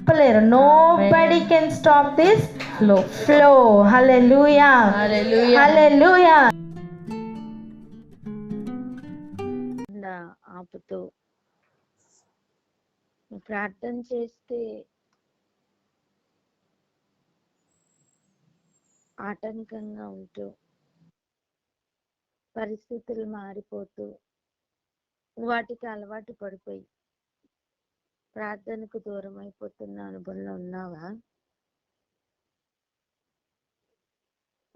ఆపలేరు. Nobody can stop this flow. Hallelujah. Hallelujah. Hallelujah. ఆపుతూ ప్రార్థన చేస్తే ఆటంకంగా ఉంటూ పరిస్థితులు మారిపోతూ వాటికి అలవాటు పడిపోయి ప్రార్థనకు దూరం అయిపోతున్న అనుభవంలో ఉన్నావా?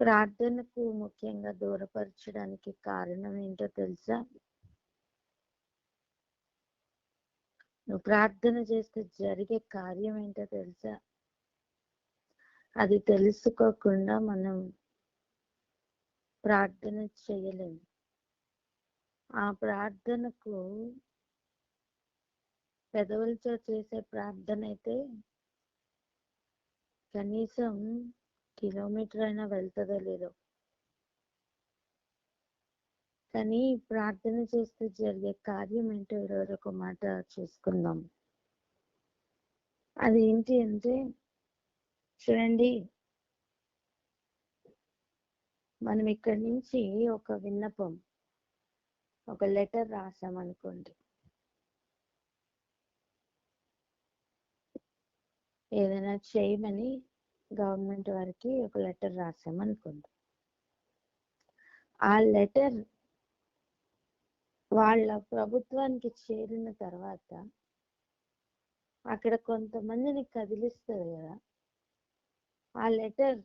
ప్రార్థనకు ముఖ్యంగా దూరపరచడానికి కారణం ఏంటో తెలుసా? నువ్వు ప్రార్థన చేస్తే జరిగే కార్యం ఏంటో తెలుసా? అది తెలుసుకోకుండా మనం ప్రార్థన చేయలేము. ఆ ప్రార్థనకు పెదవులతో చేసే ప్రార్థన అయితే కనీసం కిలోమీటర్ అయినా వెళ్తుందో లేదో, కానీ ప్రార్థన చేస్తే జరిగే కార్యం ఏంటో ఈరోజు ఒక మాట చూసుకుందాం. అది ఏంటి అంటే, చూడండి, మనం ఇక్కడి నుంచి ఒక విన్నపం, ఒక లెటర్ రాసామనుకోండి. ఏదైనా చేయమని గవర్నమెంట్ వారికి ఒక లెటర్ రాసామనుకోండి. ఆ లెటర్ వాళ్ళ ప్రభుత్వానికి చేరిన తర్వాత అక్కడ కొంతమందిని కదిలిస్తుంది కదా. ఆ లెటర్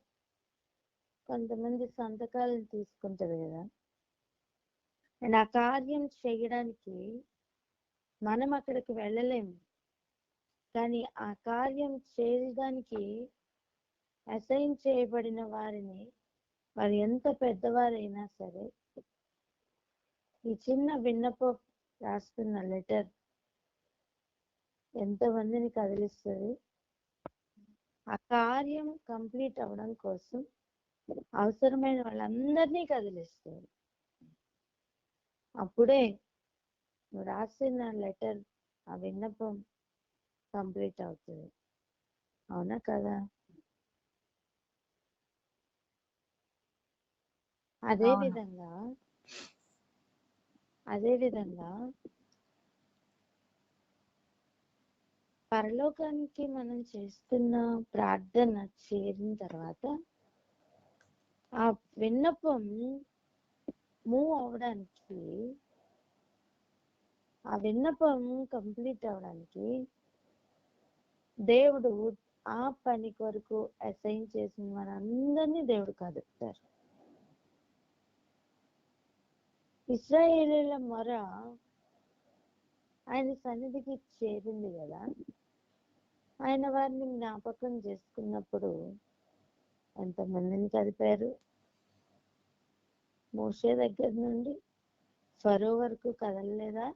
కొంతమంది సంతకాలను తీసుకుంటది కదా. అండ్ ఆ కార్యం చేయడానికి మనం అక్కడికి వెళ్ళలేము, కానీ ఆ కార్యం చేయడానికి అసైన్ చేయబడిన వారిని, వారు ఎంత పెద్దవారైనా సరే, ఈ చిన్న విన్నపం రాస్తున్న లెటర్ ఎంతమందిని కదిలిస్తుంది? ఆ కార్యం కంప్లీట్ అవ్వడం కోసం అవసరమైన వాళ్ళందరినీ కదిలిస్తుంది. అప్పుడే నువ్వు రాసిన లెటర్, ఆ విన్నపం కంప్లీట్ అవుతుంది. అవునా కదా? అదేవిధంగా పరలోకానికి మనం చేస్తున్న ప్రార్థన చేరిన తర్వాత ఆ విన్నపం మూవ్ అవడానికి, ఆ విన్నపం కంప్లీట్ అవడానికి దేవుడు ఆ పని కొరకు అసైన్ చేసిన వారందరినీ దేవుడు కదుపుతారు. ఇశ్రాయేలీయుల మొర ఆయన సన్నిధికి చేరింది కదా. ఆయన వారిని జ్ఞాపకం చేసుకున్నప్పుడు ఎంతమందిని కదిపారు? మోషే దగ్గర నుండి ఫరో వరకు కదలలేదా?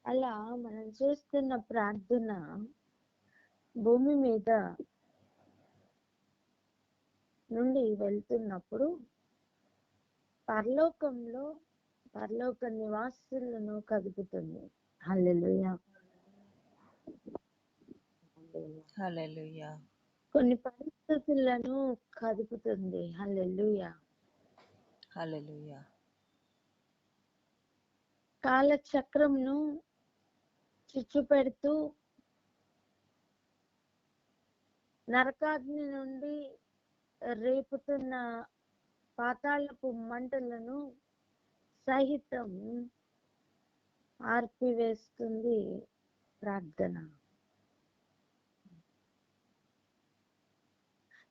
అలా మనం చేస్తున్న ప్రార్థన భూమి మీద నుండి వెళ్తున్నప్పుడు పరలోక నివాసులను కదుపుతుంది. హల్లెలూయా. హల్లెలూయా. కొన్ని పరిస్థితులను కదుపుతుంది. హల్లెలూయా. హల్లెలూయా. కాలచక్రంను చిచ్చు పెడుతూ నరకాగ్ని నుండి రేపుతున్న పాతాళపు మంటలను సహితం ఆర్పివేస్తుంది ప్రార్థన.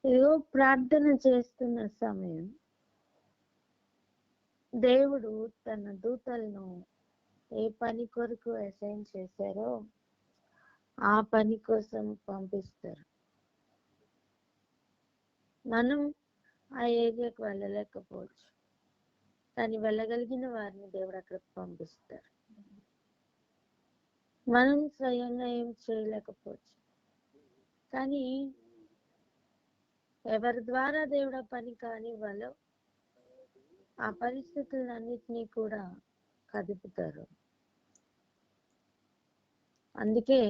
ఇదిగో ప్రార్థన చేస్తున్న సమయం దేవుడు తన దూతలను ఏ పని కొరకు అసైన్ చేశారో ఆ పని కోసం పంపిస్తారు. మనం ఆ ఏరియాకు వెళ్ళలేకపోవచ్చు, కానీ వెళ్ళగలిగిన వారిని దేవుడు అక్కడికి పంపిస్తారు. మనం స్వయంగా ఏం చేయలేకపోవచ్చు, కానీ ఎవరి ద్వారా దేవుడు ఆ పని కానివ్వాలో ఆ పరిస్థితులన్నిటినీ కూడా కదుపుతారు. అందుకే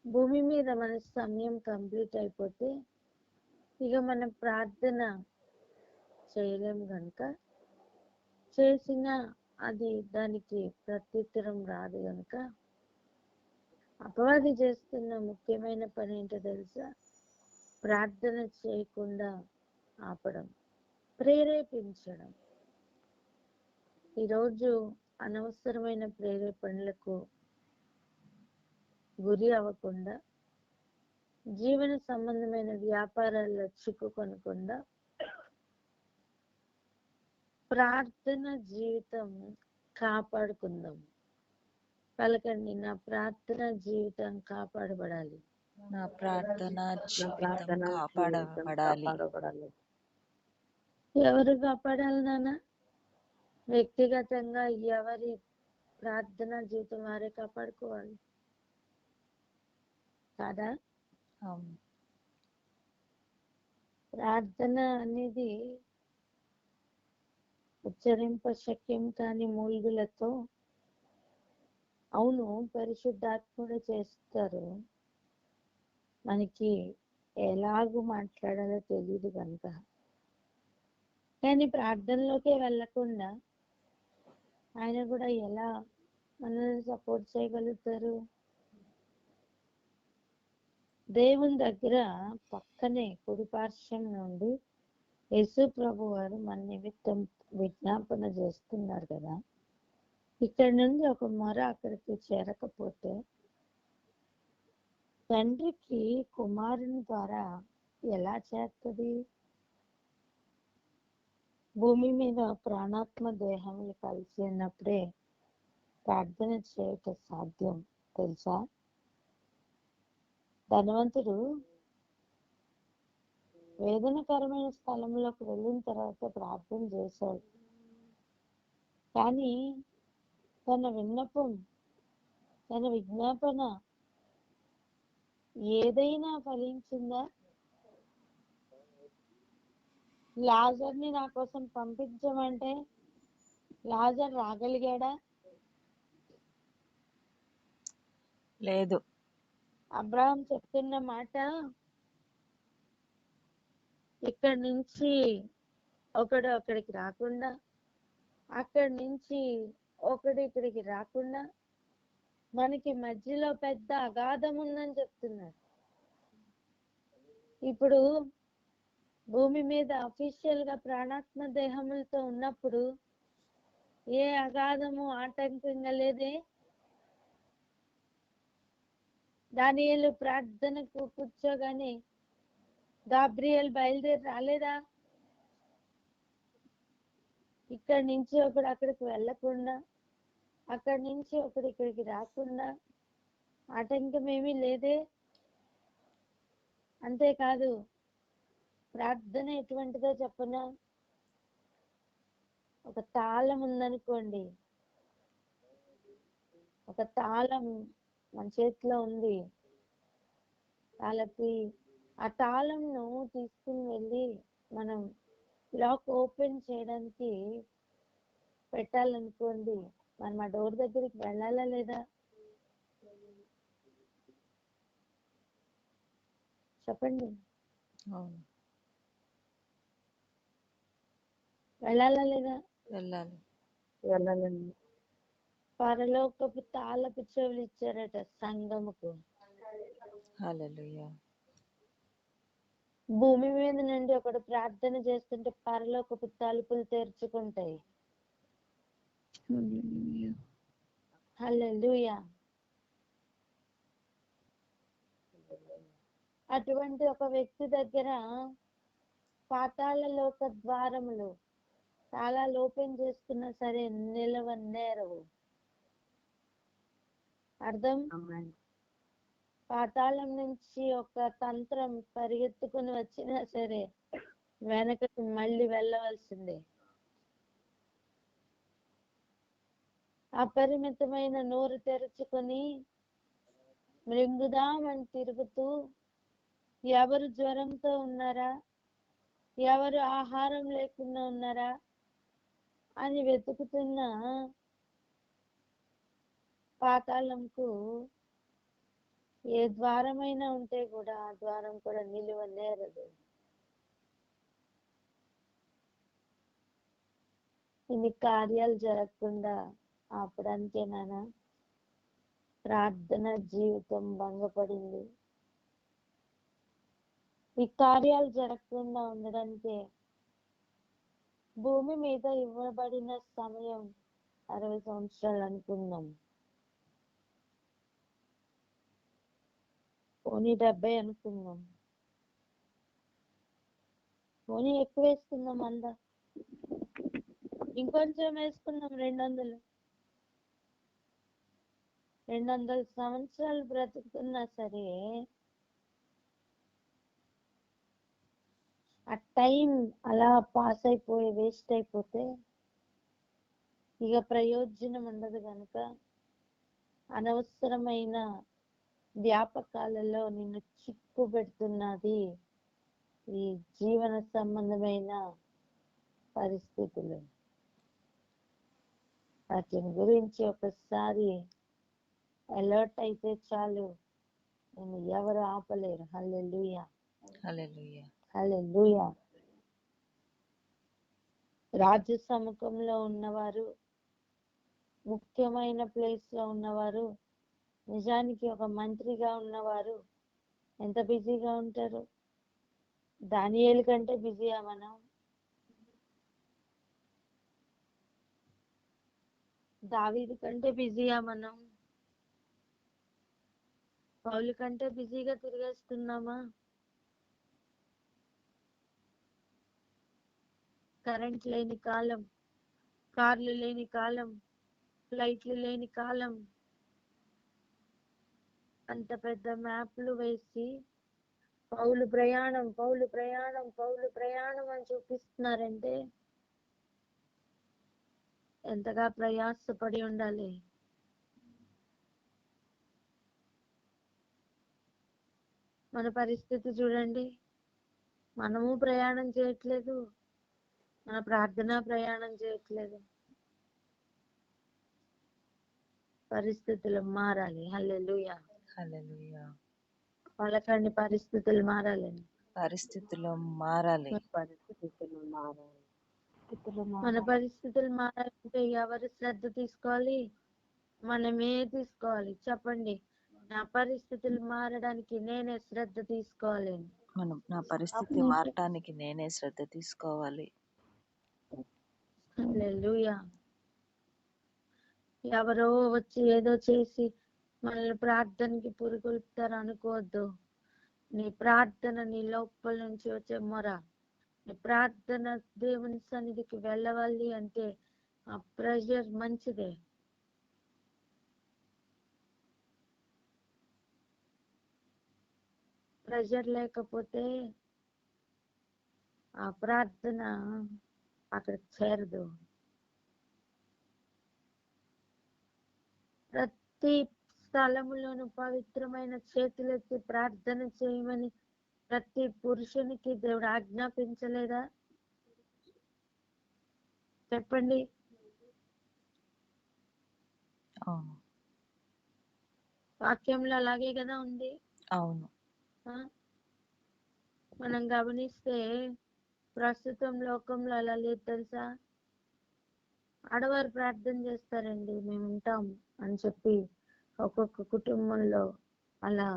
భూమి మీద మన సమయం కంప్లీట్ అయిపోతే ఇక మనం ప్రార్థన చేయలేం కనుక, చేసిన అది దానికి ప్రత్యుత్తరం రాదు కనుక అపవాది చేస్తున్న ముఖ్యమైన పని ఏంటో తెలుసా? ప్రార్థన చేయకుండా ఆపడం, ప్రేరేపించడం. ఈరోజు అనవసరమైన ప్రేరేపణలకు గురి అవ్వకుండా, జీవన సంబంధమైన వ్యాపారాల్లో చిక్కుకొనకుండా ప్రార్థన జీవితం కాపాడుకుందాం. పలకండి, నా ప్రార్థన జీవితం కాపాడబడాలి. నా ప్రార్థన జీవితం కాపాడబడాలి. ఎవరు కాపాడాలి నాన్న? వ్యక్తిగతంగా ఎవరి ప్రార్థన జీవితం వారే కాపాడుకోవాలి కాదా? అవును. ప్రార్థన అనేది ఉచ్చరింప శక్యం కాని మూల్గులతో, అవును పరిశుద్ధాత్ముడు చేస్తారు, మనకి ఎలాగూ మాట్లాడాలో తెలియదు కనుక. కానీ ప్రార్థనలోకే వెళ్ళకుండా ఆయన కూడా ఎలా మనల్ని సపోర్ట్ చేయగలుగుతారు? దేవుని దగ్గర పక్కనే కుడిపార్శ్వం నుండి యేసు ప్రభు వారు మన నిమిత్తం విజ్ఞాపన చేస్తున్నారు కదా. ఇక్కడ నుండి ఒక మొర అక్కడికి చేరకపోతే తండ్రికి కుమారుని ద్వారా ఎలా చేస్తుంది? భూమి మీద ప్రాణాత్మ దేహములు కలిసి ఉన్నప్పుడే ప్రార్థన చేయటం సాధ్యం తెలుసా? ధనవంతుడు వేదనకరమైన స్థలంలోకి వెళ్ళిన తర్వాత ప్రార్థన చేశాడు, కానీ తన విన్నపం, తన విజ్ఞాపన ఏదైనా ఫలించిందా? లాజర్ని నా కోసం పంపించమంటే లాజర్ రాగలిగాడా? లేదు. అబ్రహాం చెప్తున్న మాట, ఇక్కడి నుంచి ఒకడు అక్కడికి రాకుండా, అక్కడి నుంచి ఒకడు ఇక్కడికి రాకుండా మనకి మధ్యలో పెద్ద అగాధం ఉందని చెప్తున్నారు. ఇప్పుడు భూమి మీద అఫీషియల్ గా ప్రాణాత్మ దేహములతో ఉన్నప్పుడు ఏ అగాధము ఆటంకంగా లేదే. దానియేలు ప్రార్థనకు కూర్చోగానే గాబ్రియల్ బయలుదేరి రాలేదా? ఇక్కడి నుంచి ఒకడు అక్కడికి వెళ్ళకుండా, అక్కడి నుంచి ఒకడు ఇక్కడికి రాకుండా ఆటంకం ఏమీ లేదే. అంతేకాదు, ప్రార్థన ఎటువంటిదో చెప్పనా? ఒక తాళం ఉందనుకోండి, ఒక తాళం మన చేతిలో ఉంది, తాళకి ఆ తాళంను తీసుకుని వెళ్ళి మనం లాక్ ఓపెన్ చేయడానికి పెట్టాలనుకోండి, మనం ఆ డోర్ దగ్గరికి వెళ్ళాలా లేదా? చెప్పండి, అవును. వెళ్ళాలా లేదా? వెళ్ళాలి. పరలోకపు తాళపు చెవులు ఇచ్చారట సంఘముకు. హల్లెలూయా. భూమి మీద నుండి ఒకడు ప్రార్థన చేస్తుంటే పరలోకపు తలుపులు తెరుచుకుంటాయి. హల్లెలూయా. అటువంటి ఒక వ్యక్తి దగ్గర పాతాళ లోక ద్వారములు తాళాలు ఓపెన్ చేసుకున్నా సరే నిలవనేరవు. అర్థం? పాతాళం నుంచి ఒక తంత్రం పరిగెత్తుకుని వచ్చినా సరే వెనకకి మళ్ళీ వెళ్ళవలసిందే. అపరిమితమైన నోరు తెరుచుకొని మృంగుదామని తిరుగుతూ, ఎవరు జ్వరంతో ఉన్నారా, ఎవరు ఆహారం లేకుండా ఉన్నారా, అని వెతుకుతున్న పాతాళంకు ఏ ద్వారమైనా ఉంటే కూడా ఆ ద్వారం కూడా నిలువ నేరదు. ఇన్ని కార్యాలు జరగకుండా ఆపడానికే నానా ప్రార్థన జీవితం భంగపడింది. ఈ కార్యాలు జరగకుండా ఉండడానికే భూమి మీద ఇవ్వబడిన సమయం 60 సంవత్సరాలు అనుకుందాం, పోనీ 70 అనుకుందాం, పోనీ ఎక్కువ వేసుకుందాం, ఇంకొంచెం వేసుకుందాం, 200 సంవత్సరాలు బ్రతుకుతున్నా సరే ఆ టైం అలా పాస్ అయిపోయి వేస్ట్ అయిపోతే ఇక ప్రయోజనం ఉండదు. కనుక అనవసరమైన వ్యాపకాలలో నిన్ను చిక్కు పెడుతున్నది ఈ జీవన సంబంధమైన పరిస్థితులు. వాటిని గురించి ఒకసారి అలర్ట్ అయితే చాలు, నేను ఎవరు ఆపలేరు. హల్లెలూయా, హల్లెలూయా. హల్లెలూయా. రాజ్య సముఖంలో ఉన్నవారు, ముఖ్యమైన ప్లేస్ లో ఉన్నవారు, నిజానికి ఒక మంత్రిగా ఉన్నవారు ఎంత బిజీగా ఉంటారు. దానియేలు కంటే బిజీయా మనం? దావీదు కంటే బిజీయా మనం? పౌలు కంటే బిజీగా తిరిగేస్తున్నామా? కరెంట్ లేని కాలం, కార్లు లేని కాలం, ఫ్లైట్లు లేని కాలం, అంత పెద్ద మ్యాప్లు వేసి పౌలు ప్రయాణం, పౌలు ప్రయాణం, పౌలు ప్రయాణం అని చూపిస్తున్నారంటే ఎంతగా ప్రయాసపడి ఉండాలి. మన పరిస్థితి చూడండి, మనము ప్రయాణం చేయట్లేదు, మన ప్రార్థన ప్రయాణం చేయట్లేదు. పరిస్థితులు మారాలి. హల్లెలూయా, హల్లెలూయా. పలకండి, పరిస్థితులు మారాలని. పరిస్థితులు మారాలి. మన పరిస్థితులు మారాలంటే ఎవరు శ్రద్ధ తీసుకోవాలి? మనమే తీసుకోవాలి. చెప్పండి, నా పరిస్థితులు మారడానికి నేనే శ్రద్ధ తీసుకోవాలి. నా పరిస్థితి మారటానికి నేనే శ్రద్ధ తీసుకోవాలి. హల్లెలూయా. ఎవరో వచ్చి ఏదో చేసి మనల్ని ప్రార్థనకి పురుగొల్పుతారు అనుకోవద్దు. నీ ప్రార్థన నీ లోపల నుంచి వచ్చే మొర, నీ ప్రార్థన దేవుని సన్నిధికి వెళ్ళవాలి అంటే ఆ ప్రెషర్ మంచిదే. ప్రెషర్ లేకపోతే ఆ ప్రార్థన అక్కడ చేరదు. ప్రతి స్థలములోను పవిత్రమైన చేతులెత్తి ప్రార్థన చేయమని ప్రతి పురుషునికి దేవుడు ఆజ్ఞాపించలేదా? చెప్పండి. అవును, వాక్యంలో అలాగే కదా ఉంది. అవును. మనం గమనిస్తే ప్రస్తుతం లోకంలో అలా లేదు తెలుసా. ఆడవారు ప్రార్థన చేస్తారండి, మేము ఉంటాం అని చెప్పి ఒక్కొక్క కుటుంబంలో అలా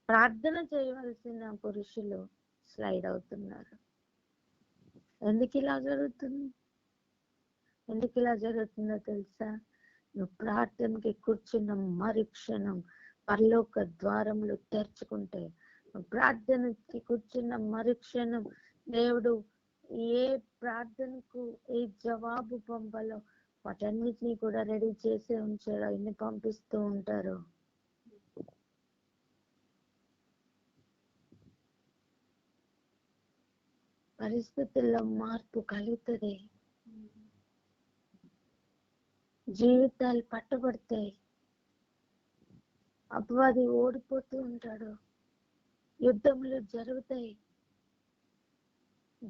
ప్రార్థన చేయవలసిన పురుషులు స్లైడ్ అవుతున్నారు. ఎందుకు ఇలా జరుగుతుంది? ఎందుకు ఇలా జరుగుతుందో తెలుసా? నువ్వు ప్రార్థనకి కూర్చున్న మరుక్షణం పరలోక ద్వారములు తెరుచుకుంటే, ప్రార్థనకి కూర్చున్న మరుక్షణం దేవుడు ఏ ప్రార్థనకు ఏ జవాబు పంపాలో వాటన్నిటినీ కూడా రెడీ చేసి ఉంచాడు. ఆయన్ని పంపిస్తూ ఉంటారు. పరిస్థితుల్లో మార్పు కలుగుతుంది. జీవితాలు పట్టబడతాయి. అపవాది ఓడిపోతూ ఉంటాడు. యుద్ధములు జరుగుతాయి.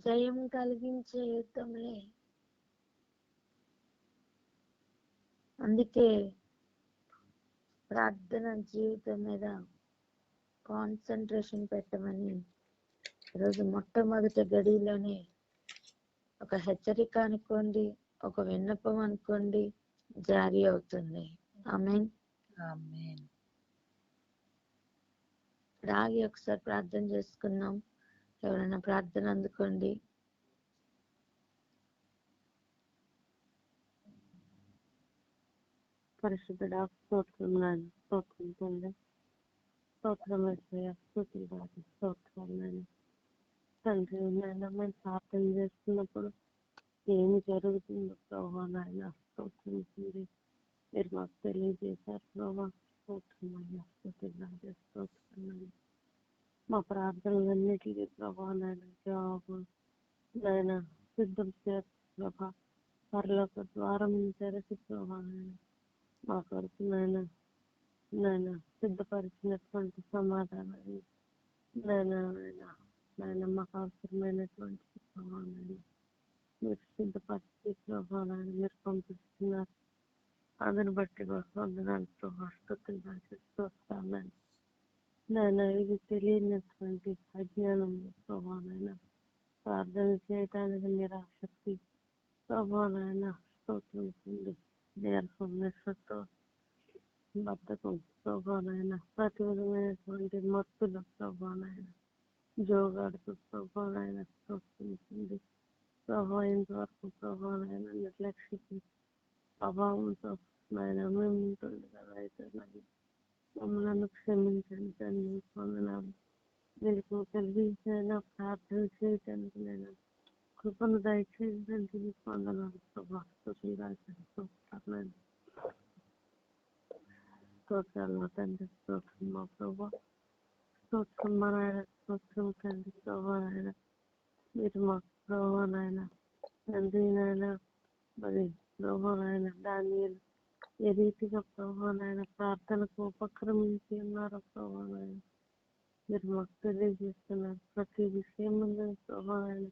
జయం కలిగించే యుద్ధములే. అందుకే ప్రార్థన జీవితం మీద కాన్సన్ట్రేషన్ పెట్టమని ఈరోజు మొట్టమొదటి గడిలోనే ఒక హెచ్చరిక అనుకోండి, ఒక విన్నపం అనుకోండి, జారీ అవుతుంది. ఆమేన్. ఆమేన్. రాగి ఒకసారి ప్రార్థన చేసుకుందాం. ఎవరైనా ప్రార్థన అందుకోండి. పరిశుద్ధుడా, స్తోత్రం నాయన, స్తోత్రం తండ్రి, స్తోత్రం యేసయ్యా, స్తుతులు రాజు, స్తోత్రం నాయన. తండ్రి నాయన, మేము ప్రార్థన చేస్తున్నప్పుడు ఏమి జరుగుతుందో ప్రభా నాయన, స్తోత్రం తండ్రి, మీరు మాకు తెలియజేశారు ప్రభా. స్తోత్రం నాయన, స్తుతులు రాజు, స్తోత్రం నాయన. మా ప్రార్థనలన్నిటికీ ప్రభా నాయన జవాబు నాయన సిద్ధం చేస్తు ప్రభా. పరలోక ద్వారం తెరచి ప్రభా నాయన మా కొరకు నాయన నాయన సిద్ధపరిచినటువంటి సమాధానాన్ని నాయన నాయన నాయన మాకు అవసరమైనటువంటి ప్రభావాన్ని మీరు సిద్ధపరిచి ప్రభావాన్ని మీరు పంపిస్తున్నారు. అందుని బట్టి మాకు వందనాలు ప్రభా, స్తుతులు రాజేస్తాను నాయన. ఇది తెలియనటువంటి అజ్ఞానం ప్రభావైనా ప్రార్థన చేయటానికి నిరాశక్తి ప్రభావైనా స్తోత్రం నీరసంతో బద్దకం ప్రభావైనా ప్రతి విధమైనటువంటి మత్తుల ప్రభావైనా జోగాడుతూ ప్రభావైనా స్తోత్రం ప్రభావ ఇంతవరకు ప్రభావైనా నిర్లక్ష్య ప్రభావంతో నాయన మేము ఉంటుంది కదా. అయితే నాకు మమ్మల్ని క్షమించండి తండ్రి, వందనాలు. మీకు కలిగించైనా ప్రార్థన చేయటానికి నేను కృపను దయచేయడానికి మీకు వందనాలు ప్రభా. స్తోత్రాలు తండ్రి, స్తోత్రం మా ప్రభా, స్తోత్రం మా నాయన, స్తోత్రం తండ్రి ప్రభా నాయన. మీరు మా ప్రభా నాయన తండ్రి నాయన మరి ప్రభా నాయన దానియేలు ఏ రీతిగా ప్రభా నాయన ప్రార్థనకు ఉపక్రమించి ఉన్నారో ప్రభా నాయన మీరు మాకు తెలియజేస్తున్నారు. ప్రతి విషయం ప్రభా నాయన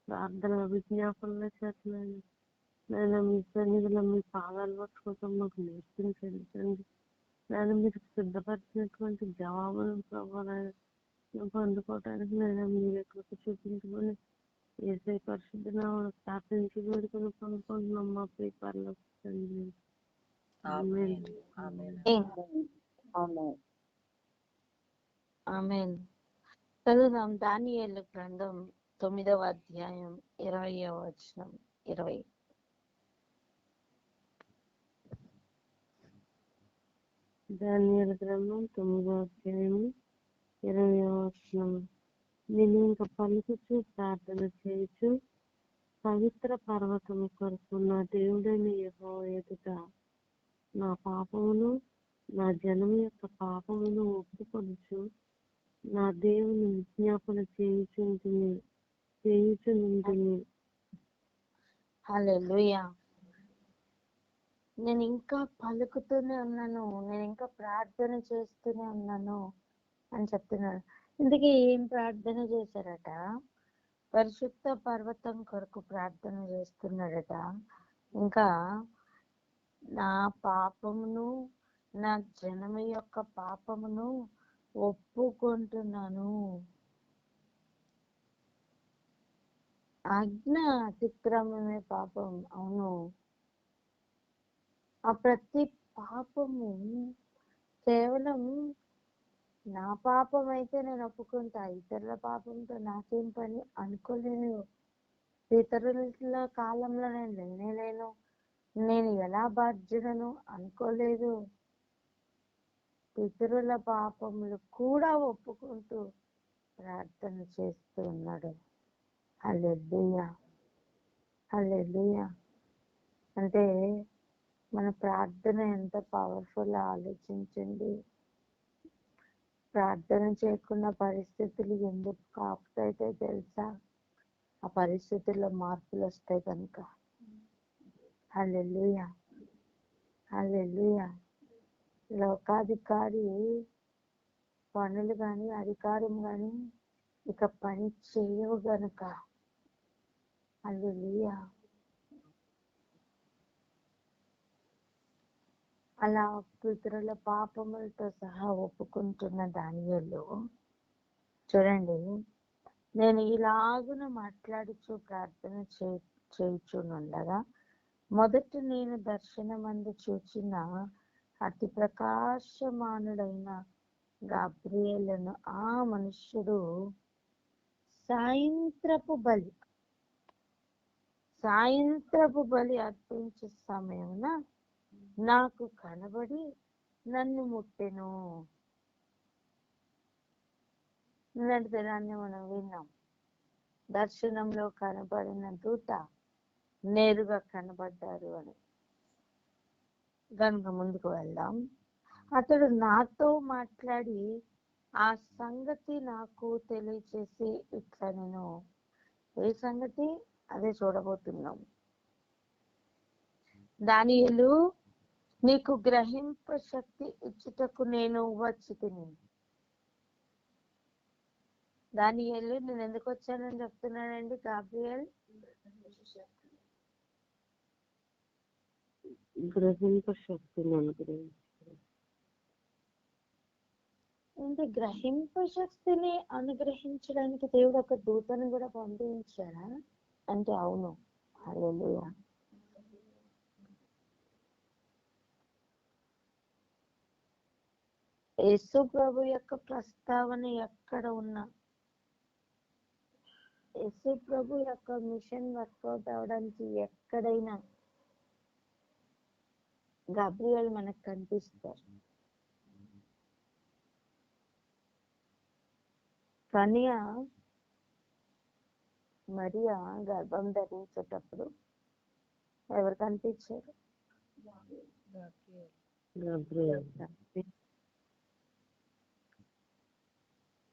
ప్రార్థన విజ్ఞాపనల చేతనైనా నేను మీ సన్నిధిలో మీ పాదాలు పట్టుకోవటం మాకు నేర్పించండి తండ్రి. నేను మీరు సిద్ధపరిచినటువంటి జవాబులను ప్రభా నాయన మేము పొందుకోవటానికి నేను మీరు ఎక్కడికి చూపించుకొని ఏసై పరిశుద్ధ నామమున ప్రార్థించి వేడుకొని పొందుకుంటున్నాం మా ప్రియపరలో తండ్రి. ఆమేన్. ఆమేన్. ఆమేన్. చదువుదాం దానియేలు గ్రంథం 9వ అధ్యాయం 20వ వచనం 20. దానియేలు గ్రంథం 9వ అధ్యాయము 20వ వచనం. నేను ఇంకా పలుకుచు ప్రార్థన చేయుచు పవిత్ర పర్వతము కొరకు నా దేవుడైన యెహోవా ఎదుట నా పాపమును నా జనం యొక్క పాపమును ఒప్పుకొనుచు నా దేవుని విజ్ఞాపన చేయుచుంటిని. హల్లెలూయా. నేను ఇంకా పలుకుతూనే ఉన్నాను, నేను ఇంకా ప్రార్థన చేస్తూనే ఉన్నాను అని చెప్తున్నాడు. ఇందుకే ఏం ప్రార్థన చేశారట? పరిశుద్ధ పర్వతం కొరకు ప్రార్థన చేస్తున్నాడట. ఇంకా నా పాపమును నా జనము యొక్క పాపమును ఒప్పుకుంటున్నాను. ఆజ్ఞ అతిక్రమమే పాపం. అవును, ఆ ప్రతి పాపము కేవలం నా పాపం అయితే నేను ఒప్పుకుంటా, ఇతరుల పాపంతో నాకేం పని అనుకోలేను. ఇతరుల కాలంలో నేను లేనేలేను, నేను ఎలా బాధ్యుడను అనుకోలేదు. పితరుల పాపములు కూడా ఒప్పుకుంటూ ప్రార్థన చేస్తూ ఉన్నాడు. హల్లెలూయా, హల్లెలూయా. అంటే మన ప్రార్థన ఎంత పవర్ఫుల్ ఆలోచించండి. ప్రార్థన చేయకుండా పరిస్థితులు ఎందుకు కాపుతాయితే తెలుసా? ఆ పరిస్థితుల్లో మార్పులు వస్తాయి కనుక. హల్లెలూయా, హల్లెలూయా. లోకాధికారి పనులు కానీ అధికారం కానీ ఇక పని చేయవు గనుక. హల్లెలూయా. అలా పితరుల పాపములతో సహా ఒప్పుకుంటున్న దానియేలు చూడండి, నేను ఇలాగున మాట్లాడుచు ప్రార్థన చేయుచునుండగా మొదట నేను దర్శనమందు చూచిన అతి ప్రకాశమానుడైన గాబ్రియేలును ఆ మనుష్యుడు సాయంత్రపు బలి అర్పించే సమయమున నాకు కనబడి నన్ను ముట్టెను. నిన్నటి దినాన్ని మనం విన్నాం. దర్శనంలో కనబడిన దూత నేరుగా కనబడ్డారు అని. కనుక ముందుకు వెళ్దాం. అతడు నాతో మాట్లాడి ఆ సంగతి నాకు తెలియచేసి ఇట్లా, నేను ఏ సంగతి అదే చూడబోతున్నాం. దానియేలు, నీకు గ్రహింప శక్తి ఇచ్చుటకు నేను వచ్చి తిని. దానియేలు, నేను ఎందుకు వచ్చానని చెప్తున్నానండి గాబ్రియేల్? గ్రహింప శక్తిని అనుగ్రహించారు. అంటే గ్రహింప శక్తిని అనుగ్రహించడానికి దేవుడు ఒక దూతను కూడా పంపించాడా అంటే అవును. హల్లెలూయా. యేసు ప్రభు యొక్క ప్రస్తావన ఎక్కడ ఉన్నా, యేసు ప్రభు యొక్క మిషన్ వర్కౌట్ అవడానికి ఎక్కడైనా గాబ్రియేల్ మనకు కనిపిస్తారు. మరియా గర్భం ధరించేటప్పుడు ఎవరు కనిపించారు? గాబ్రియేల్.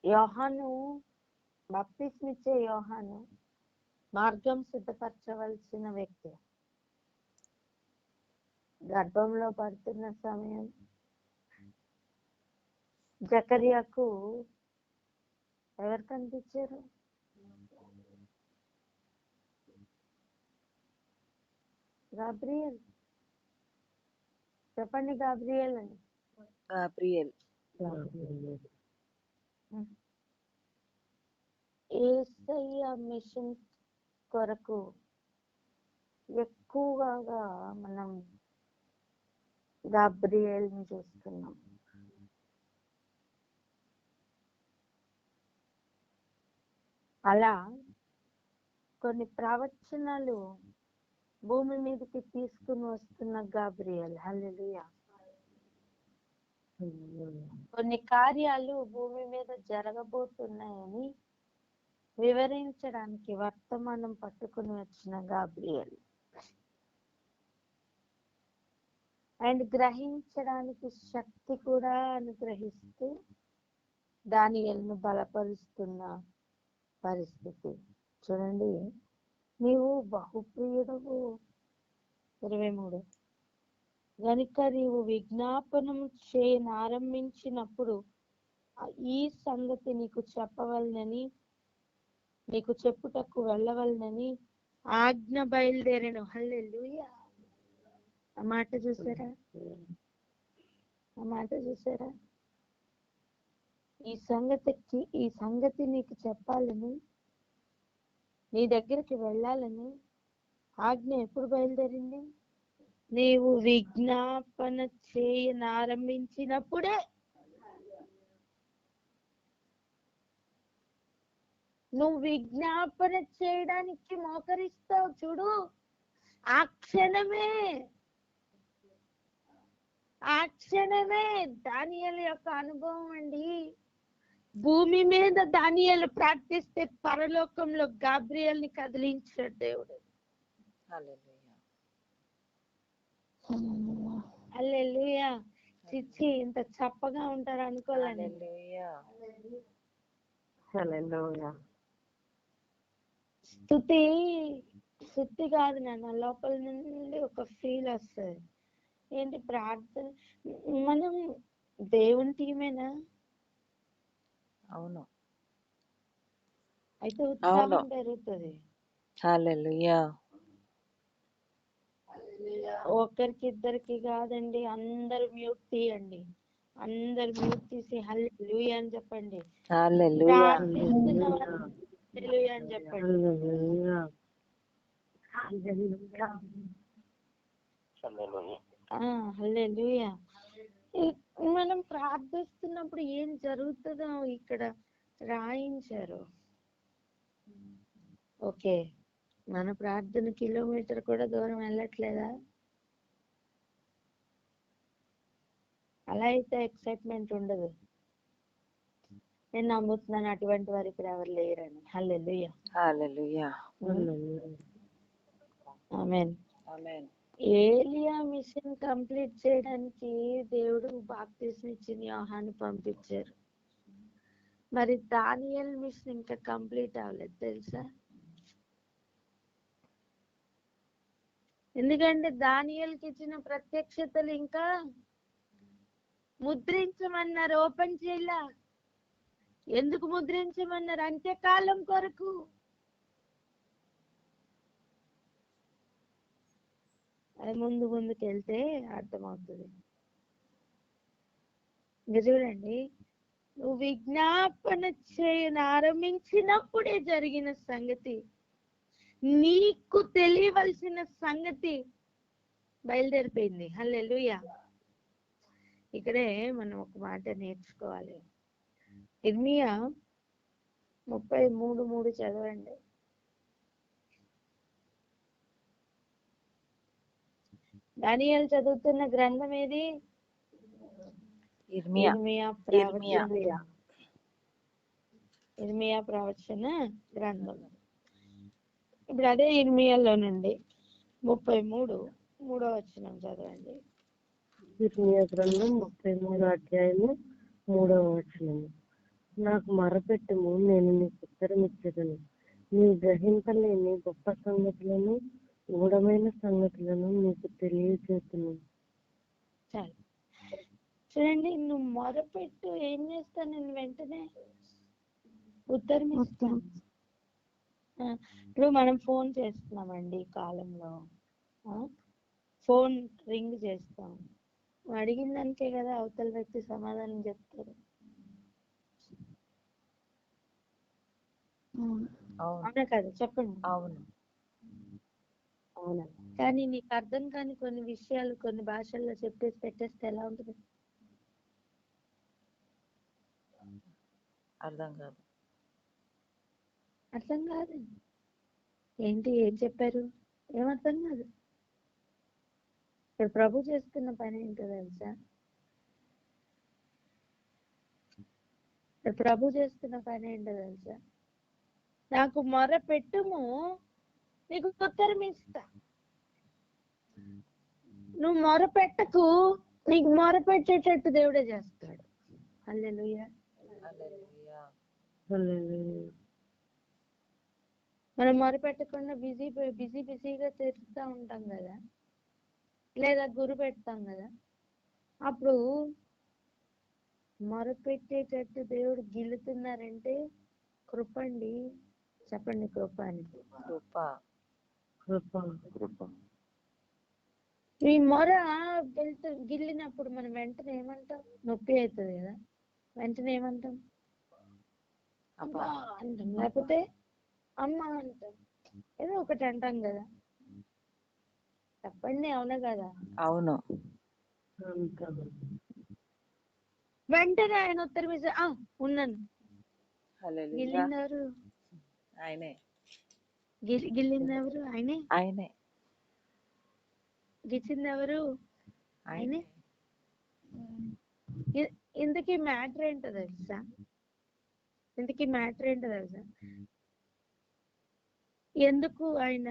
యోహాను, బాప్తిస్మిచ్చే యోహాను మార్గం సిద్ధపరచవలసిన వ్యక్తి. గర్భంలో పడుతున్న సమయం జకర్యాకు ఎవరు కనిపించారు? గాబ్రియేల్. చెప్పండి గాబ్రియేల్ అని. గాబ్రియేల్. యేసయ్య మిషన్ కొరకు ఎక్కువగా మనం గాబ్రియేల్ ని చూస్తున్నాం. అలా కొన్ని ప్రవచనాలు భూమి మీదకి తీసుకుని వస్తున్న గాబ్రియేల్. హల్లెలూయా. కొన్ని కార్యాలు భూమి మీద జరగబోతున్నాయని వివరించడానికి వర్తమానం పట్టుకుని వచ్చిన గాబ్రియేల్. అండ్ గ్రహించడానికి శక్తి కూడా అనుగ్రహిస్తూ దానియేలును బలపరుస్తున్న పరిస్థితి. చూడండి, నీవు బహుప్రియుడవు. 23. గనుక నీవు విజ్ఞాపనం చేయనారంభించినప్పుడు ఈ సంగతి నీకు చెప్పవలనని, నీకు చెప్పుటకు వెళ్ళవలనని ఆజ్ఞ బయలుదేరెను. హల్లెలూయా. ఆ మాట చూసారా? ఆ మాట చూసారా? ఈ సంగతి నీకు చెప్పాలని, నీ దగ్గరికి వెళ్ళాలని ఆజ్ఞ ఎప్పుడు బయలుదేరింది? నీవు విజ్ఞాపన చేయనారంభించినప్పుడే. నువ్వు విజ్ఞాపన చేయడానికి మోకరిస్తావు చూడు, ఆ క్షణమే దానియేలు యొక్క అనుభవం అండి. భూమి మీద దానియేలు ప్రార్థిస్తే పరలోకంలో గాబ్రియేల్ ని కదిలించాడు దేవుడు. హల్లెలూయా. చిచ్చి, ఇంత చప్పగా ఉంటారు అనుకోలేండి. హల్లెలూయా. స్తుతి కాదు నాన్న, లోపల నుండి ఒక ఫీల్ వస్తుంది. ఏంటి? ప్రార్థన. మనం దేవుని టీమేనా? అవును. అయితే ఉత్సాహం పెరుగుతుంది. హల్లెలూయా. ఒకరికి ఇద్దరికి కాదండి, అందరు మ్యూట్ తీయండి. అందరు మ్యూట్ తీసి హల్లెలూయా అని చెప్పండి. హల్లెలూయా. ప్రార్థిస్తున్న వారు హల్లెలూయా అని చెప్పండి. హల్లెలూయా. మనం ప్రార్థిస్తున్నప్పుడు ఏం జరుగుతుందో ఇక్కడ రాయించారు. ఓకే, మన ప్రార్థన కిలోమీటర్ కూడా దూరం వెళ్ళట్లేదా? అలా అయితే ఎక్సైట్మెంట్ ఉండదు. నేను నమ్ముతున్నాను అటువంటి వారు ఇక్కడ ఎవరు లేరని. హల్లెలూయా. హల్లెలూయా. ఆమేన్. ఆమేన్. ఏలియా మిషన్ కంప్లీట్ చేయడానికి దేవుడు బాప్తిస్మం ఇచ్చిన యోహాను పంపించారు. మరి దానియేల్ మిషన్ ఇంకా కంప్లీట్ అవ్వలేదు తెలుసా? ఎందుకంటే దానియేల్కి ఇచ్చిన ప్రత్యక్షతలు ఇంకా ముద్రించమన్నారు, ఓపెన్ చేయలా. ఎందుకు ముద్రించమన్నారు? అంత్యకాలం కొరకు. అది ముందుకు వెళ్తే అర్థమవుతుంది. ఇంకా చూడండి, నువ్వు విజ్ఞాపన చేయని ఆరంభించినప్పుడే జరిగిన సంగతి, నీకు తెలియవలసిన సంగతి బయలుదేరిపోయింది. హల్లెలూయా. ఇక్కడే మనం ఒక మాట నేర్చుకోవాలి. ఇర్మియా 33:3 చదవండి. దానియేలు చదువుతున్న గ్రంథం ఏది? ఇర్మియా. ఇర్మియా ప్రవచన గ్రంథం. ఇప్పుడు అదే ఇర్మియాలోనండి 33:3 వచనం చదవండి. ఇర్మియా గ్రంథం 33:3. నాకు మొరపెట్టుము, నేను నీకు ఉత్తరం ఇచ్చేదను. నీ గ్రహింపలేని గొప్ప సంగతులను, గూఢమైన సంగతులను నీకు తెలియజేతును. చాలు. చూడండి, నువ్వు మొరపెట్టు, ఏం చేస్తాను నేను వెంటనే ఉత్తరం ఇస్తాను. ఇప్పుడు మనం ఫోన్ చేస్తున్నామండి ఈ కాలంలో. ఫోన్ రింగ్ చేస్తాం, అడిగిన దానికే కదా అవతల వ్యక్తి సమాధానం చెప్తారు. అవునా కదా? చెప్పండి. అవును. అవునా? కానీ నీకు అర్థం కాని కొన్ని విషయాలు కొన్ని భాషల్లో చెప్పేసి పెట్టేస్తే ఎలా ఉంటుంది? అర్థం కాదు. అర్థం కాదు. ఏంటి, ఏం చెప్పారు, ఏమర్థం కాదు. ఇప్పుడు ప్రభు చేస్తున్న పని ఏంటో తెలుసా? ప్రభు చేస్తున్న పని ఏంటో తెలుసా? నాకు మొర పెట్టుము, నీకు ఉత్తరం ఇస్తా. నువ్వు మొర పెట్టకు, నీకు మొర పెట్టేటట్టు దేవుడే చేస్తాడు. హల్లెలూయా. హల్లెలూయా. మనం మొర పెట్టకుండా బిజీగా తిరుగుతూ ఉంటాం కదా, లేదా గురి పెడతాం కదా. అప్పుడు మొరపెట్టేటట్టు దేవుడు గిల్లుతున్నారంటే కృప అండి. చెప్పండి, కృప అని. కృప. ఈ మొర గిల్లినప్పుడు మనం వెంటనే ఏమంటాం? నొప్పి అవుతుంది కదా, వెంటనే ఏమంటాం? అబ్బా అంటాం, లేకపోతే అమ్మ అంటాం, ఏదో ఒకటి అంటాం కదా. చెప్పండి, అవునా కదా? అవును. వెంటనే ఆయన ఉత్తరం ఇస్తే ఉన్నాను. హల్లెలూయా. గిల్లిందెవరు? ఆయనే. గిల్లిందెవరు? ఆయనే. గిచ్చిందెవరు? ఆయనే. ఇంతకీ మ్యాటర్ ఏంటో తెలుసా? ఎందుకు ఆయన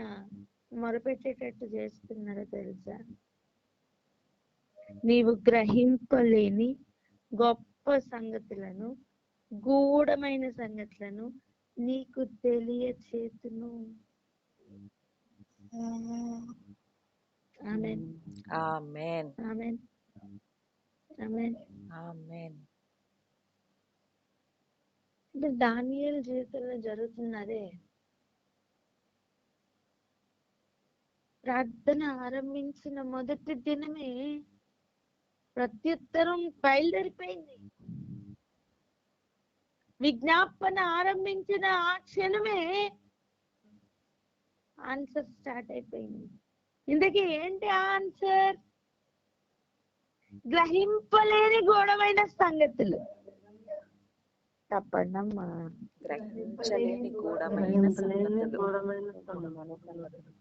మొరపెట్టేటట్టు చేస్తున్నాడో తెలుసా? నీవు గ్రహింపలేని గొప్ప సంగతులను, గూఢమైన సంగతులను నీకు తెలియచేతును. ఆమేన్. ఆమేన్. ఆమేన్. ఆమేన్. ఆమేన్. ఇప్పుడు దానియేలు జీవితంలో జరుగుతున్నదే. ప్రార్థన ఆరంభించిన మొదటి దినమే ప్రత్యుత్తరం బయలుదేరిపోయింది. విజ్ఞాపన ఆరంభించిన ఆ క్షణమే ఆన్సర్ స్టార్ట్ అయిపోయింది. ఇంతకీ ఏంటి ఆన్సర్? గ్రహింపలేని గూఢమైన సంగతులు. తప్పండమ్మా. గ్రహించలేని గూఢమైన గ్రహింపలేని సంగతులు. గూఢమైన సంగతులు.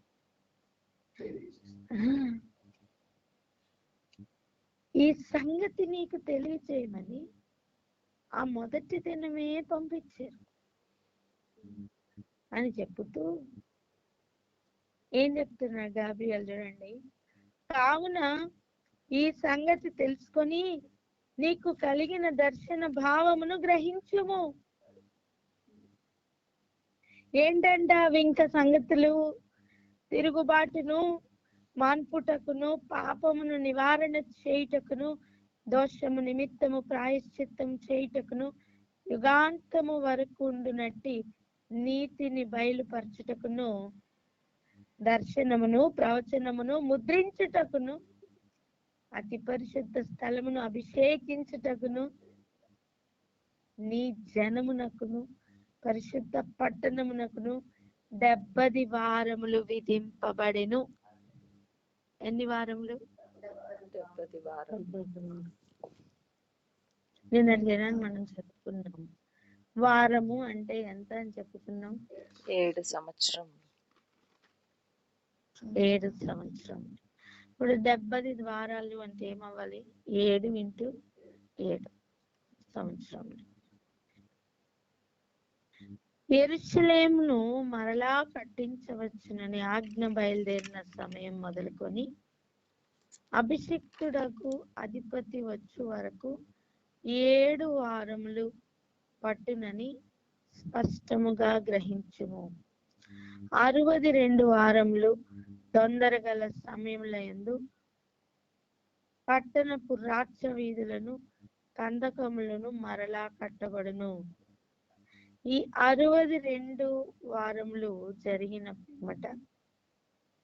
ఈ సంగతి నీకు తెలియచేయమని ఆ మొదటి దినమే పంపించారు అని చెప్పుతూ ఏం చెప్తున్నారు గాబ్రియల్ చూడండి. కావున ఈ సంగతి తెలుసుకొని నీకు కలిగిన దర్శన భావమును గ్రహించుము. ఏంటంట అవి ఇంకా సంగతులు? తిరుగుబాటును మాన్పుటకును, పాపమును నివారణ చేయుటకును, దోషము నిమిత్తము ప్రాయశ్చిత్తం చేయుటకును, యుగాంతము వరకు ఉండునట్టి నీతిని బయలుపరచుటకును, దర్శనమును ప్రవచనమును ముద్రించుటకును, అతి పరిశుద్ధ స్థలమును అభిషేకించుటకును, నీ జనమునకును పరిశుద్ధ పట్టణమునకును 70 వారములు విధింపబడెను. ఎన్ని వారములు? 70 వారములు. నిన్నటి దినాన్ని మనం చెప్పుకున్నాం. వారము అంటే ఎంత అని చెప్పుకున్నాం? 7 సంవత్సరం. 7 సంవత్సరం. ఇప్పుడు 70 వారాలు అంటే ఏమవ్వాలి? 7 × 7 సంవత్సరములు. యెరూషలేమును మరలా కట్టించవచ్చునని ఆజ్ఞ బయలుదేరిన సమయం మొదలుకొని అభిషిక్తుడకు అధిపతి వచ్చు వరకు 7 వారములు పట్టునని స్పష్టముగా గ్రహించుము. 62 వారములు తొందరగల సమయముల యందు పట్టణపు రాచ వీధులను కందకములను మరలా కట్టబడును. ఈ 62 వారములు జరిగిన పిమ్మట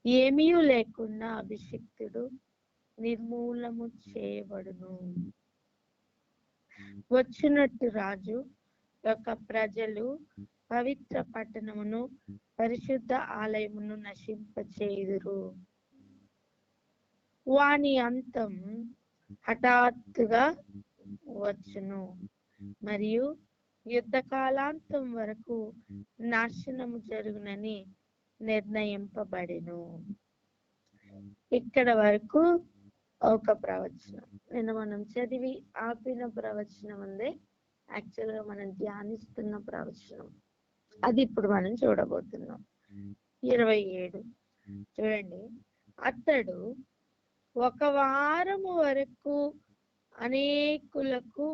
ఏమీ లేకుండా అభిషిక్తుడు నిర్మూలము చేయబడును. వచ్చినట్టు రాజు యొక్క ప్రజలు పవిత్ర పట్టణమును పరిశుద్ధ ఆలయమును నశింపచేయుదురు. వాని అంతం హఠాత్తుగా వచ్చును మరియు యుద్ధ కాలాంతం వరకు నాశనము జరుగునని నిర్ణయింపబడెను. ఇక్కడ వరకు ఒక ప్రవచనం. నిన్న మనం చదివి ఆపిన ప్రవచనం ఉందే యాక్చువల్ గా మనం ధ్యానిస్తున్న ప్రవచనం. అది ఇప్పుడు మనం చూడబోతున్నాం. 27 చూడండి. అతడు 1 వారము వరకు అనేకులకు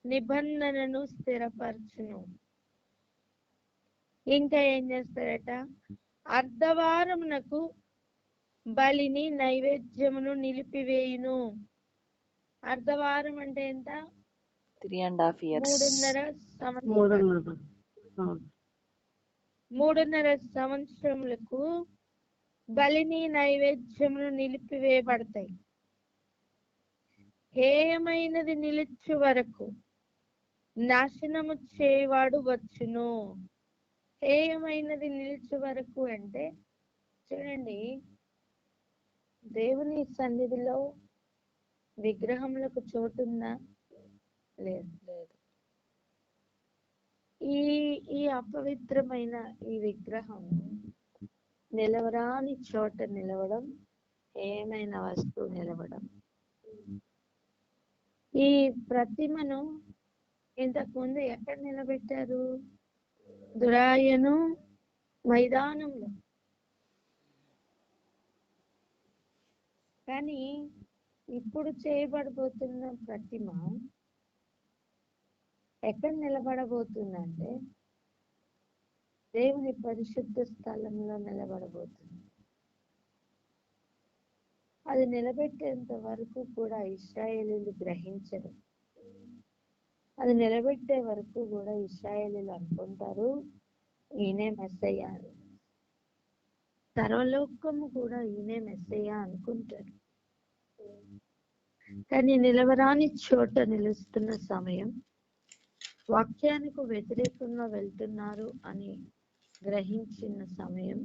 నిబంధనను స్థిరపరచును. ఇంకా ఏం చేస్తాడట? అర్ధవారమునకు బలిని నైవేద్యమును నిలిపివేయును. అర్ధవారం అంటే ఎంత? 3.5 years. 3.5 సంవత్సరములకు బలిని నైవేద్యమును నిలిపివేయబడతాయి. హేయమైనది నిలిచు వరకు నాశనము చేయవాడు వచ్చును. హేయమైనది నిలిచు వరకు అంటే చూడండి, దేవుని సన్నిధిలో విగ్రహములకు చోటుందా? లేదు. ఈ అపవిత్రమైన ఈ విగ్రహం నిలవరాని చోట నిలవడం, ఏమైనా వస్తువు నిలవడం. ఈ ప్రతిమను ఇంతకు ముందు ఎక్కడ నిలబెట్టారు? దురాయను మైదానంలో. కానీ ఇప్పుడు చేయబడబోతున్న ప్రతిమ ఎక్కడ నిలబడబోతుందంటే దేవుని పరిశుద్ధ స్థలంలో నిలబడబోతుంది. అది నిలబెట్టేంత వరకు కూడా ఇశ్రాయేలీయులు గ్రహించరు. అది నిలబెట్టే వరకు కూడా ఇశ్రాయేలీయులు అనుకుంటారు ఈయనే మెస్సయ్య. సర్వలోకము కూడా ఈయనే మెస్సయ్య అనుకుంటారు. కానీ నిలవరాని చోట నిలుస్తున్న సమయం, వాక్యానికి వ్యతిరేకంగా వెళ్తున్నారు అని గ్రహించిన సమయం,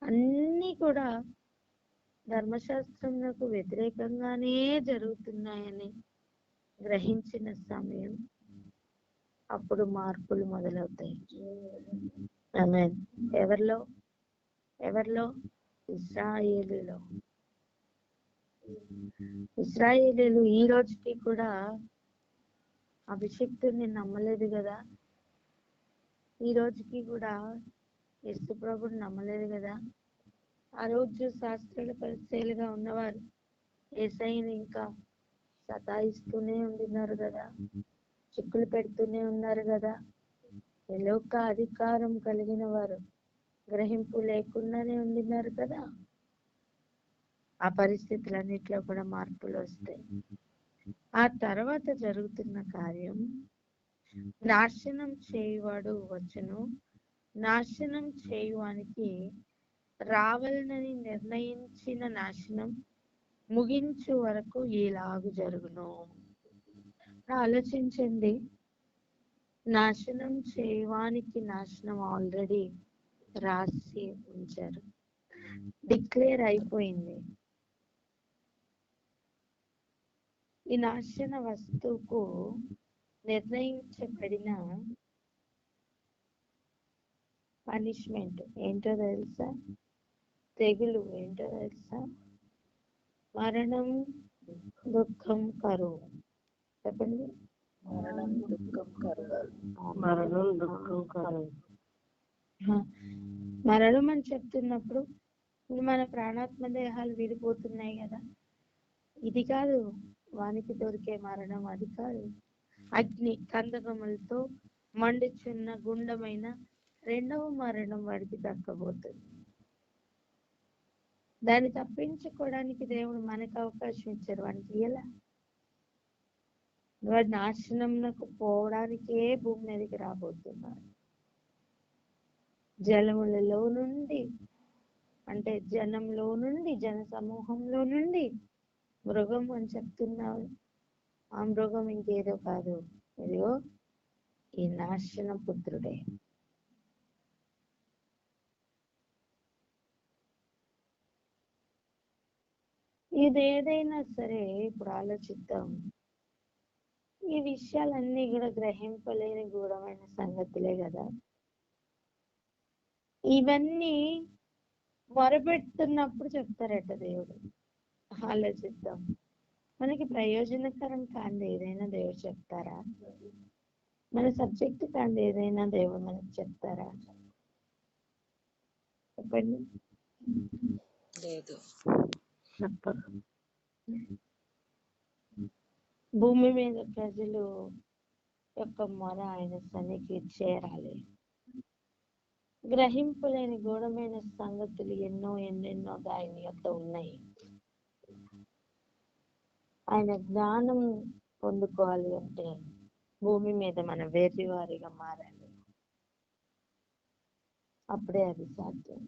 అన్నీ కూడా ధర్మశాస్త్రంకు వ్యతిరేకంగానే జరుగుతున్నాయని గ్రహించిన సమయం, అప్పుడు మార్పులు మొదలవుతాయి. ఆమేన్. ఎవరిలో? ఇశ్రాయేలులో. ఇశ్రాయేలీలు ఈ రోజుకి కూడా అభిషిక్తుడిని నమ్మలేదు కదా, ఈ రోజుకి కూడా యేసు ప్రభుని నమ్మలేదు కదా. ఆ రోజు శాస్త్రుల పరిచయాలుగా ఉన్నవారు యేసయ్యని ఇంకా సతాయిస్తూనే ఉంటున్నారు కదా, చిక్కులు పెడుతూనే ఉన్నారు కదా. ఈ లోక అధికారం కలిగిన వారు గ్రహింపు లేకుండానే ఉంటున్నారు కదా. ఆ పరిస్థితులన్నిట్లో కూడా మార్పులు వస్తాయి. ఆ తర్వాత జరుగుతున్న కార్యం, నాశనం చేయువాడు వచ్చును, నాశనం చేయువానికి రావాలని నిర్ణయించిన నాశనం ముగించు వరకు ఇలాగు జరుగును. ఆలోచించండి, నాశనం చేయవానికి నాశనం ఆల్రెడీ రాసి ఉంచారు, డిక్లేర్ అయిపోయింది. ఈ నాశన వస్తువుకు నిర్ణయించబడిన పనిష్మెంట్ ఏంటో తెలుసా? తెగులు ఏంటో తెలుసా? మరణం, దుఃఖం, కరువు. చెప్పండి. మరణం, దుఃఖం, కరువు. మరణం, దుఃఖం, కరువు. మరణం అని చెప్తున్నప్పుడు మన ప్రాణాత్మ దేహాలు విడిపోతున్నాయి కదా. ఇది కాదు వానికి దొరికే మరణం, అది కాదు. అగ్ని కందకములతో మండుచున్న గుండమైన రెండవ మరణం వాడికి దక్కబోతుంది. దాన్ని తప్పించుకోవడానికి దేవుడు మనకు అవకాశం ఇచ్చారు, వానికి ఎలా? వాడు నాశనంకు పోవడానికే భూమి మీదకి రాబోతున్నాడు. జలములలో నుండి, అంటే జనంలో నుండి, జన సమూహంలో నుండి మృగం అని చెప్తున్నావు. ఆ మృగం ఇంకేదో కాదు, ఇదిగో ఈ నాశన పుత్రుడే. ఇదేదైనా సరే ఇప్పుడు ఆలోచిద్దాం. ఈ విషయాలన్నీ కూడా గ్రహింపలేని గూఢమైన సంగతులే కదా. ఇవన్నీ మొరపెడుతున్నప్పుడు చెప్తారట దేవుడు. ఆలోచిద్దాం, మనకి ప్రయోజనకరం కాంది ఏదైనా దేవుడు చెప్తారా? మన సబ్జెక్ట్ కాంది ఏదైనా దేవుడు మనకు చెప్తారా? చెప్పండి. లేదు. చెప్పరు. భూమి మీద ప్రజలు యొక్క మొర ఆయన సన్నిధికి చేరాలి. గ్రహింపులేని గూఢమైన సంగతులు ఎన్నెన్నో ఆయన యొక్క ఉన్నాయి. ఆయన జ్ఞానం పొందుకోవాలి అంటే భూమి మీద మనం వేర్రివారిగా మారాలి. అప్పుడే అది సాధ్యం.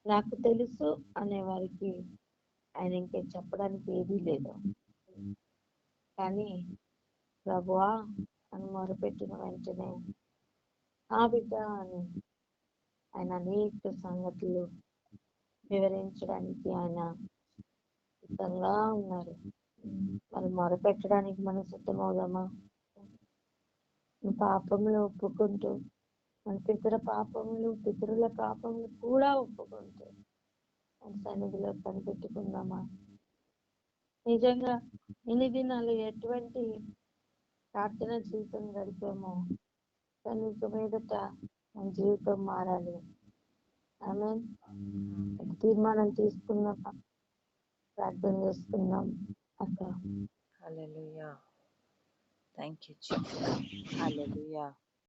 నాకు తెలుసు అనే వారికి ఆయన ఇంకే చెప్పడానికి ఏదీ లేదు. కానీ ప్రభువా అని మొరపెట్టిన వెంటనే ఆ బిడ్డ అని ఆయన అనేక సంగతులు వివరించడానికి ఆయన సిద్ధంగా ఉన్నారు. మరి మొరపెట్టడానికి మనం సిద్ధమవుదామా? పాపములు ఒప్పుకుంటూ, మన పితరుల పాపములు కూడా ఒప్పుకుంటూ మన సన్నిధిలో కనిపెట్టుకుందామా? నిజంగా ఇన్ని దినాలు ఎటువంటి ప్రార్థన జీవితం గడిపామో కానీ ఇక మీదట మన జీవితం మారాలి. ఆమేన్. తీర్మానం తీసుకున్నామా? ప్రార్థన చేసుకుందాం అక్క. Hallelujah. Thank you Jesus. Hallelujah.